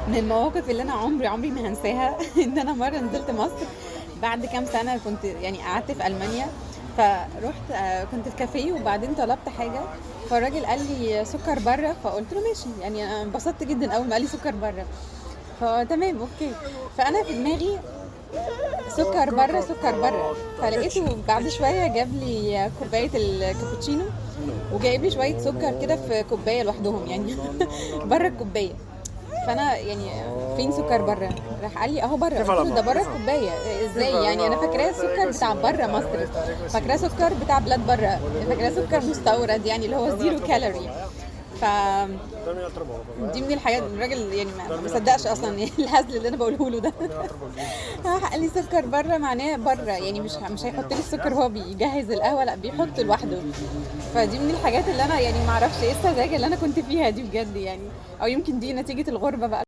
من المواقف اللي انا عمري ما هنساها ان انا مره نزلت مصر بعد كام سنه، كنت يعني قعدت في المانيا. فروحت كنت في كافيه وبعدين طلبت حاجه، فالراجل قال لي سكر بره، فقلت له ماشي. يعني انا انبسطت جدا اول ما قال لي سكر بره، فتمام اوكي. فانا في دماغي سكر بره سكر بره، فلقيته بعد شويه جاب لي كوبايه الكابتشينو وجايب لي شويه سكر كده في كوبايه لوحدهم يعني بره الكوبايه. فانا يعني فين سكر بره؟ راح قال لي اهو بره. قلت له ده بره الكوبايه ازاي؟ يعني انا فاكراه السكر بتاع بره مصر، فاكراه سكر بتاع بلاد بره، فاكراه سكر مستورد يعني اللي هو زيرو كالوري. ف دي من الحاجات الراجل يعني ما صدقش اصلا الهزل اللي انا بقوله له ده. قال لي سكر بره معناه بره، يعني مش هيحط لي السكر هو بيجهز القهوه، لا بيحط لوحده. فدي من الحاجات اللي انا يعني ما اعرفش ايه السذاجه اللي انا كنت فيها دي بجد يعني، او يمكن دي نتيجه الغربه بقى.